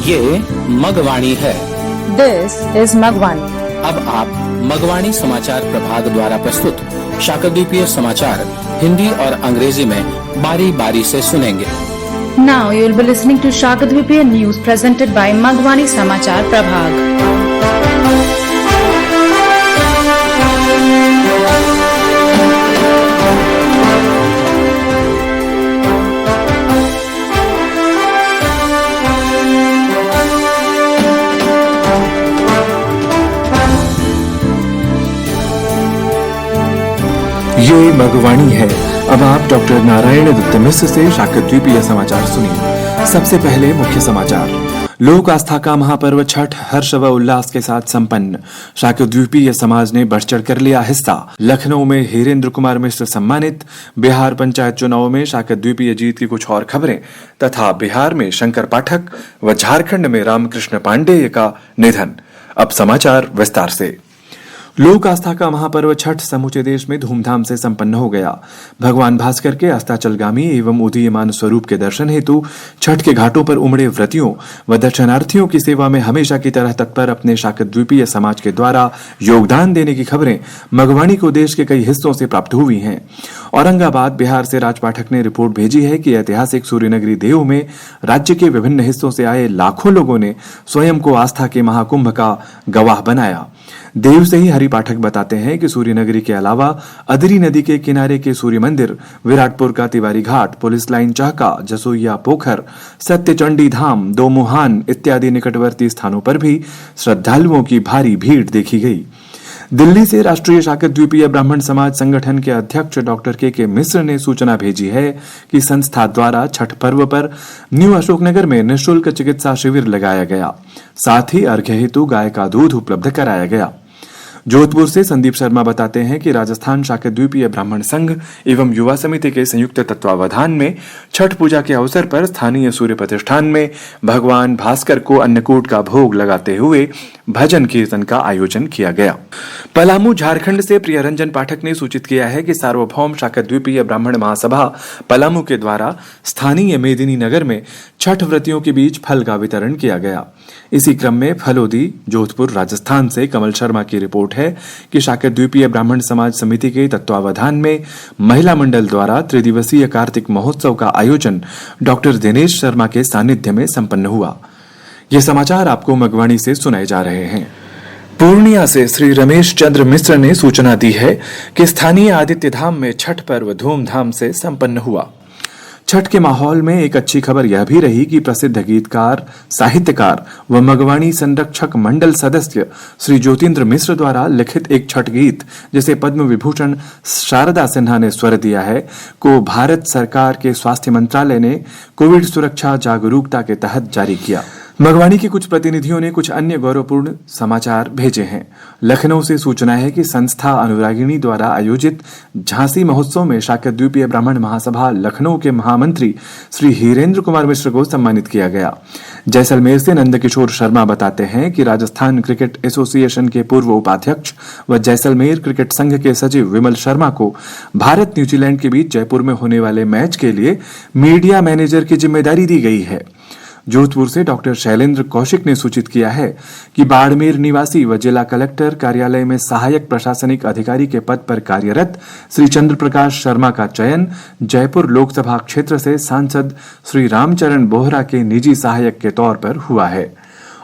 ये मगवाणी है। This is Magwani. अब आप मगवाणी समाचार प्रभाग द्वारा प्रस्तुत शाकद्वीपीय समाचार हिंदी और अंग्रेजी में बारी बारी से सुनेंगे। Now you will be listening to Shakadvipiya news presented by Magwani Samachar Prabhag. ये मगवाणी है। अब आप डॉक्टर नारायण दत्त मिश्र से शाकद्वीपीय समाचार सुनिए। सबसे पहले मुख्य समाचार। लोक आस्था का महापर्व छठ हर्ष व उल्लास के साथ संपन्न। शाकद्वीपीय समाज ने बढ़ चढ़ कर लिया हिस्सा। लखनऊ में हीरेंद्र कुमार मिश्र सम्मानित। बिहार पंचायत चुनाव में शाकद्वीपीय जीत की कुछ और खबरें तथा बिहार में शंकर पाठक व झारखंड में रामकृष्ण पांडेय का निधन। अब समाचार विस्तार से। लोक आस्था का महापर्व छठ समूचे देश में धूमधाम से संपन्न हो गया। भगवान भास्कर के अस्ताचलगामी एवं उदीयमान स्वरूप के दर्शन हेतु छठ के घाटों पर उमड़े व्रतियों व दर्शनार्थियों की सेवा में हमेशा की तरह तत्पर अपने शाकद्वीपीय समाज के द्वारा योगदान देने की खबरें मगवाणी को देश के कई हिस्सों से प्राप्त हुई हैं। औरंगाबाद बिहार से राज पाठक ने रिपोर्ट भेजी है कि ऐतिहासिक सूर्यनगरी देव में राज्य के विभिन्न हिस्सों से आए लाखों लोगों ने स्वयं को आस्था के महाकुंभ का गवाह बनाया। देव से ही हरि पाठक बताते हैं कि सूर्यनगरी के अलावा अदरी नदी के किनारे के सूर्य मंदिर, विराटपुर का तिवारी घाट, पुलिस लाइन चाहका, जसोइया पोखर, सत्यचंडी धाम, दोमुहान इत्यादि निकटवर्ती स्थानों पर भी श्रद्धालुओं की भारी भीड़ देखी गई। दिल्ली से राष्ट्रीय शाकद्वीपीय ब्राह्मण समाज संगठन के अध्यक्ष डॉक्टर के मिश्र ने सूचना भेजी है कि संस्था द्वारा छठ पर्व पर न्यू अशोकनगर में निःशुल्क चिकित्सा शिविर लगाया गया। साथ ही अर्घ्य हेतु गाय का दूध उपलब्ध कराया गया। जोधपुर से संदीप शर्मा बताते हैं कि राजस्थान शाकद्वीपीय ब्राह्मण संघ एवं युवा समिति के संयुक्त तत्वावधान में छठ पूजा के अवसर पर स्थानीय सूर्य प्रतिष्ठान में भगवान भास्कर को अन्नकूट का भोग लगाते हुए भजन कीर्तन का आयोजन किया गया। पलामू झारखंड से प्रियरंजन पाठक ने सूचित किया है कि सार्वभौम शाकद्वीपीय ब्राह्मण महासभा पलामू के द्वारा स्थानीय मेदिनी नगर में छठ व्रतियों के बीच फल का वितरण किया गया। इसी क्रम में फलोदी जोधपुर राजस्थान से कमल शर्मा की रिपोर्ट है कि शाकद्वीपीय ब्राह्मण समाज समिति के तत्वावधान में महिला मंडल द्वारा त्रिदिवसीय कार्तिक महोत्सव का आयोजन डॉक्टर दिनेश शर्मा के सानिध्य में संपन्न हुआ। ये समाचार आपको मगवाणी से सुनाए जा रहे हैं। पूर्णिया से श्री रमेश चंद्र मिश्र ने सूचना दी है कि स्थानीय आदित्य धाम में छठ पर्व धूमधाम से संपन्न हुआ। छठ के माहौल में एक अच्छी खबर यह भी रही कि प्रसिद्ध गीतकार, साहित्यकार व मगवाणी संरक्षक मंडल सदस्य श्री ज्योतिन्द्र मिश्र द्वारा लिखित एक छठ गीत, जिसे पद्म विभूषण शारदा सिन्हा ने स्वर दिया है, को भारत सरकार के स्वास्थ्य मंत्रालय ने कोविड सुरक्षा जागरूकता के तहत जारी किया। मगवाणी के कुछ प्रतिनिधियों ने कुछ अन्य गौरवपूर्ण समाचार भेजे हैं। लखनऊ से सूचना है कि संस्था अनुरागिणी द्वारा आयोजित झांसी महोत्सव में शाकद्वीपीय ब्राह्मण महासभा लखनऊ के महामंत्री श्री हीरेंद्र कुमार मिश्र को सम्मानित किया गया। जैसलमेर से नंदकिशोर शर्मा बताते हैं कि राजस्थान क्रिकेट एसोसिएशन के पूर्व उपाध्यक्ष व जैसलमेर क्रिकेट संघ के सचिव विमल शर्मा को भारत न्यूजीलैंड के बीच जयपुर में होने वाले मैच के लिए मीडिया मैनेजर की जिम्मेदारी दी गई है। जोधपुर से डॉक्टर शैलेंद्र कौशिक ने सूचित किया है कि बाड़मेर निवासी व जिला कलेक्टर कार्यालय में सहायक प्रशासनिक अधिकारी के पद पर कार्यरत श्री चंद्र प्रकाश शर्मा का चयन जयपुर लोकसभा क्षेत्र से सांसद श्री रामचरण बोहरा के निजी सहायक के तौर पर हुआ है।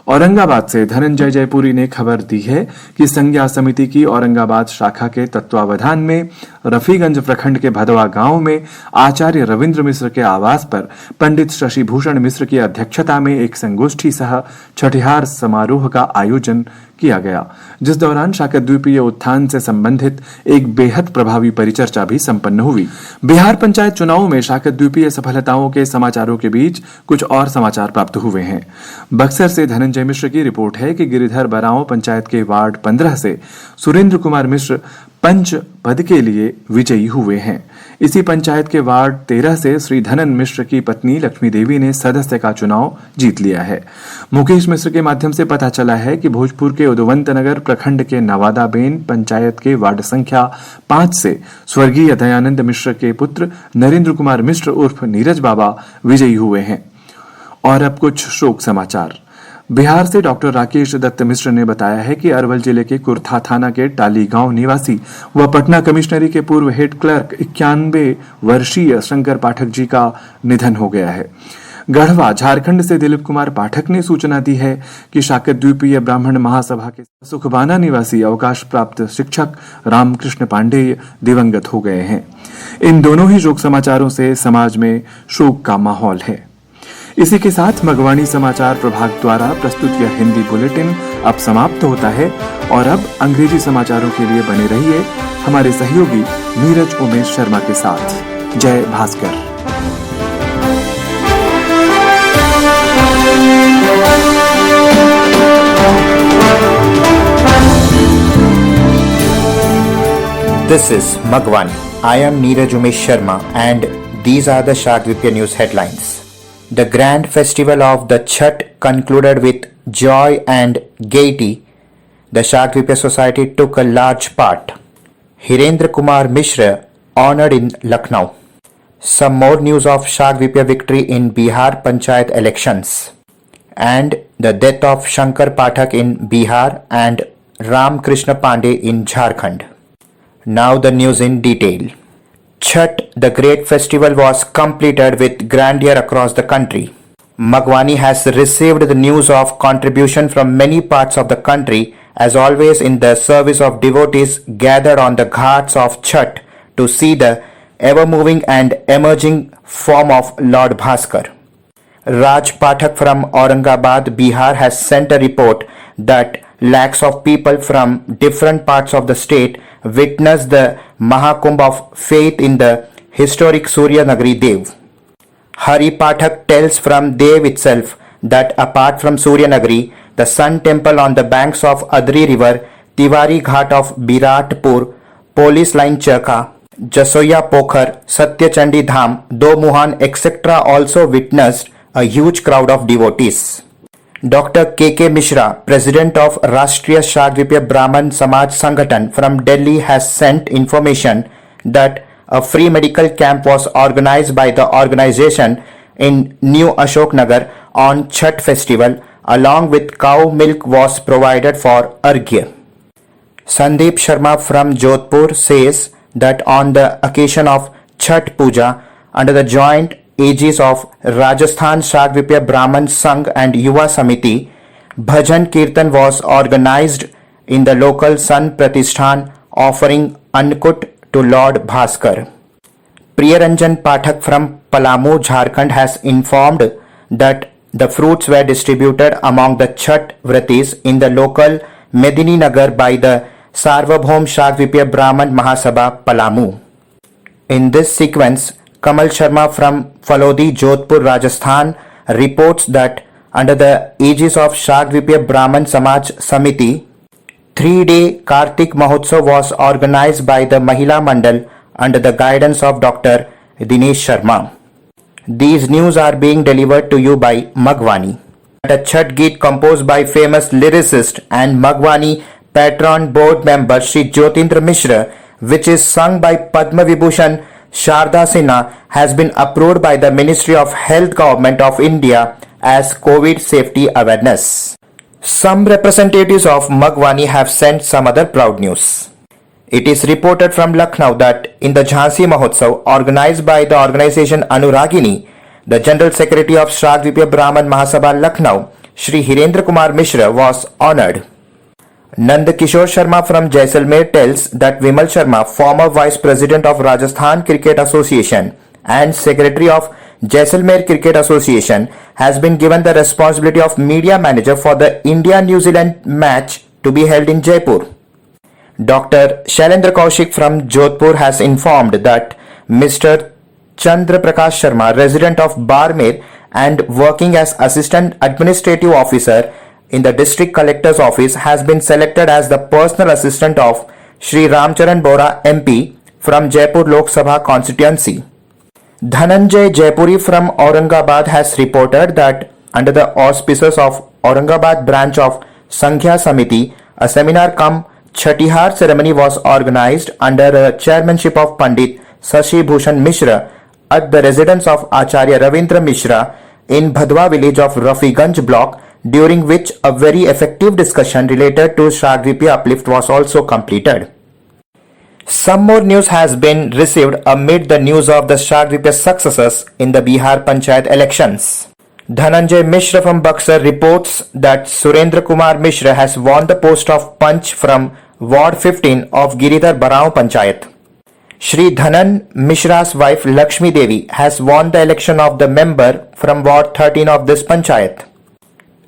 औरंगाबाद से धनंजय जयपुरी ने खबर दी है कि संज्ञा समिति की औरंगाबाद शाखा के तत्वावधान में रफीगंज प्रखंड के भदवा गांव में आचार्य रविंद्र मिश्र के आवास पर पंडित शशिभूषण मिश्र की अध्यक्षता में एक संगोष्ठी सह छठिहार समारोह का आयोजन किया गया, जिस दौरान शाकद्वीपीय उत्थान से संबंधित एक बेहद प्रभावी परिचर्चा भी संपन्न हुई। बिहार पंचायत चुनाव में शाकद्वीपीय सफलताओं के समाचारों के बीच कुछ और समाचार प्राप्त हुए हैं। बक्सर से धनंजय मिश्र की रिपोर्ट है कि गिरिधर बरांव पंचायत के वार्ड 15 से सुरेंद्र कुमार मिश्र पंच पद के लिए विजयी हुए हैं। इसी पंचायत के वार्ड 13 से श्री धनन मिश्र की पत्नी लक्ष्मी देवी ने सदस्य का चुनाव जीत लिया है। मुकेश मिश्र के माध्यम से पता चला है कि भोजपुर के उदवंत नगर प्रखंड के नवादा बेन पंचायत के वार्ड संख्या 5 से स्वर्गीय दयानंद मिश्र के पुत्र नरेंद्र कुमार मिश्र उर्फ नीरज बाबा विजयी हुए हैं। और अब कुछ शोक समाचार। बिहार से डॉक्टर राकेश दत्त मिश्र ने बताया है कि अरवल जिले के कुर्था थाना के टाली गांव निवासी व पटना कमिश्नरी के पूर्व हेड क्लर्क 91 वर्षीय शंकर पाठक जी का निधन हो गया है। गढ़वा झारखंड से दिलीप कुमार पाठक ने सूचना दी है कि शाकत द्वीपीय ब्राह्मण महासभा के सुखबाना निवासी अवकाश प्राप्त शिक्षक रामकृष्ण पांडेय दिवंगत हो गए हैं। इन दोनों ही शोक समाचारों से समाज में शोक का माहौल है। इसी के साथ मगवाणी समाचार प्रभाग द्वारा प्रस्तुत यह हिंदी बुलेटिन अब समाप्त होता है और अब अंग्रेजी समाचारों के लिए बने रहिए हमारे सहयोगी नीरज उमेश शर्मा के साथ। जय Bhaskar. This is Magwani. I am Neeraj Umesh Sharma and these are the Shakdvipya news headlines. The grand festival of the Chhat concluded with joy and gaiety. The Shakdvipya society took a large part. Hirendra Kumar Mishra honored in Lucknow. Some more news of Shakdvipya victory in Bihar Panchayat elections. And the death of Shankar Pathak in Bihar and Ram Krishna Pandey in Jharkhand. Now the news in detail. Chhat, the great festival, was completed with grandeur across the country. Magwani has received the news of contribution from many parts of the country, as always in the service of devotees gathered on the ghats of Chhat to see the ever-moving and emerging form of Lord Bhaskar. Raj Pathak from Aurangabad, Bihar has sent a report that lakhs of people from different parts of the state witnessed the Mahakumbh of faith in the historic Surya Nagari Dev. Hari Pathak tells from Dev itself that apart from Surya Nagari, the sun temple on the banks of Adri river, Tiwari Ghat of Biratpur, Police Line Chakha, Jasoya Pokhar, Satyachandi Dham, Domuhan, etc. also witnessed a huge crowd of devotees. Dr. K.K. Mishra, President of Rashtriya Shakdvipya Brahman Samaj Sanghatan from Delhi, has sent information that a free medical camp was organized by the organization in New Ashok Nagar on Chhat festival, along with cow milk was provided for Arghya. Sandeep Sharma from Jodhpur says that on the occasion of Chhat Puja, under the joint aegis of Rajasthan Shakdvipya Brahman Sangh and Yuva Samiti, Bhajan Kirtan was organized in the local San Pratishthan, offering Annakut to Lord Bhaskar. Priyaranjan Pathak from Palamu, Jharkhand has informed that the fruits were distributed among the Chhat Vratis in the local Medini Nagar by the Sarvabhaum Shakdvipya Brahman Mahasabha, Palamu. In this sequence, Kamal Sharma from Falodi, Jodhpur, Rajasthan reports that under the aegis of Shakdvipya Brahman Samaj Samiti, 3-day Kartik Mahotsav was organized by the Mahila Mandal under the guidance of Dr. Dinesh Sharma. These news are being delivered to you by Magwani. A Chhat Geet composed by famous lyricist and Magwani patron board member Shri Jyotindra Mishra, which is sung by Padma Vibhushan Sharda Sinha, has been approved by the Ministry of Health Government of India as COVID safety awareness. Some representatives of Magwani have sent some other proud news. It is reported from Lucknow that in the Jhansi Mahotsav organized by the organization Anuragini, the General Secretary of Shakdvipya Brahman Mahasabha Lucknow, Shri Hirendra Kumar Mishra, was honored. Nand Kishore Sharma from Jaisalmer tells that Vimal Sharma, former Vice President of Rajasthan Cricket Association and Secretary of Jaisalmer Cricket Association, has been given the responsibility of media manager for the India-New Zealand match to be held in Jaipur. Dr. Shailendra Kaushik from Jodhpur has informed that Mr. Chandra Prakash Sharma, resident of Barmer and working as Assistant Administrative Officer in the District Collector's Office, has been selected as the personal assistant of Shri Ramcharan Bora MP from Jaipur Lok Sabha constituency. Dhananjay Jaipuri from Aurangabad has reported that under the auspices of Aurangabad branch of Sankhya Samiti, a seminar cum Chatihar ceremony was organized under the chairmanship of Pandit Sashi Bhushan Mishra at the residence of Acharya Ravindra Mishra in Bhadwa village of Rafiganj block during which a very effective discussion related to Shagripi uplift was also completed. Some more news has been received amid the news of the Shagripi successes in the Bihar Panchayat elections. Dhananjay Mishra from Buxar reports that Surendra Kumar Mishra has won the post of Panch from Ward 15 of Giridhar Barao Panchayat. Shri Dhanan Mishra's wife Lakshmi Devi has won the election of the member from Ward 13 of this Panchayat.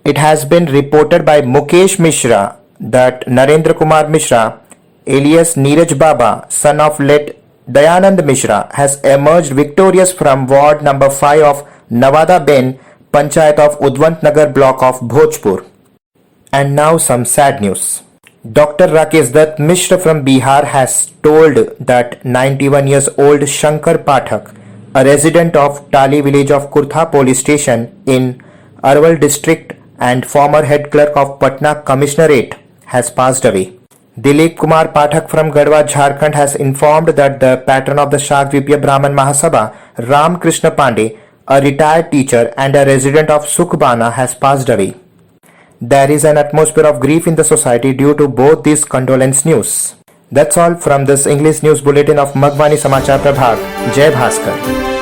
It has been reported by Mukesh Mishra that Narendra Kumar Mishra, alias Neeraj Baba, son of late Dayanand Mishra, has emerged victorious from Ward number 5 of Nawada Ben, Panchayat of Udwant Nagar block of Bhojpur. And now some sad news. Dr. Rakesh Dutt Mishra from Bihar has told that 91 years old Shankar Pathak, a resident of Tali village of Kurtha police station in Arwal district and former head clerk of Patna Commissionerate, has passed away. Dilip Kumar Pathak from Gadwa, Jharkhand has informed that the patron of the Shagripi Brahman Mahasabha, Ram Krishna Pandey, a retired teacher and a resident of Sukhbana, has passed away. There is an atmosphere of grief in the society due to both these condolence news. That's all from this English news bulletin of Magwani Samachar Prabhag. Jai Bhaskar.